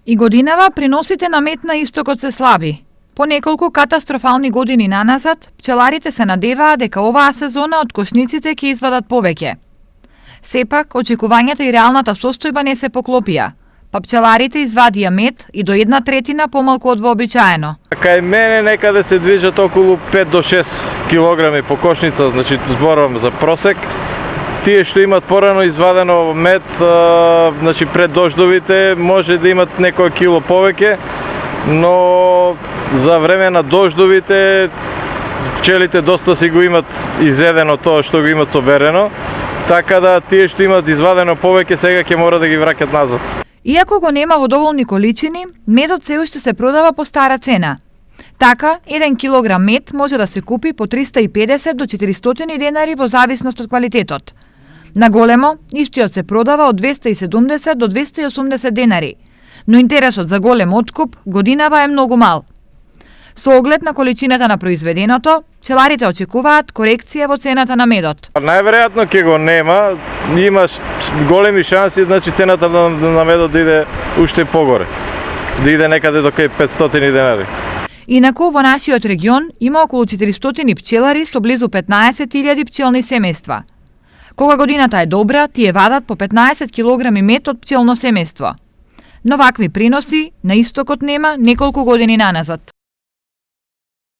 И годинава приносите на мед на истокот се слаби. По неколку катастрофални години наназад, пчеларите се надеваат дека оваа сезона од кошниците ќе извадат повеќе. Сепак, очекувањата и реалната состојба не се поклопија, па пчеларите извадија мед и до 1/3 помалку од вообичаено. Кај мене некаде се движат околу 5 до 6 килограми по кошница, значи зборувам за просек. Тие што имат порано извадено мед, значи пред дождовите, може да имат некој кило повеќе, но за време на дождовите пчелите доста си го имат изедено тоа што го имат соберено, така да тие што имат извадено повеќе сега ќе мора да ги враќат назад. Иако го нема во доволни количини, медот се уште се продава по стара цена. Така, 1 килограм мед може да се купи по 350 до 400 денари во зависност од квалитетот. На големо, истиот се продава од 270 до 280 денари, но интересот за голем откуп годинава е многу мал. Со оглед на количината на произведеното, пчеларите очекуваат корекција во цената на медот. Најверојатно ќе го нема, имаш големи шанси, значи цената на медот да иде уште погоре, да иде некаде до кај 500 денари. Инаку во нашиот регион има околу 400 пчелари со близу 15.000 пчелни семејства. Кога годината е добра, тие вадат по 15 килограми мед од пчелно семејство. Но вакви приноси на истокот нема неколку години наназад.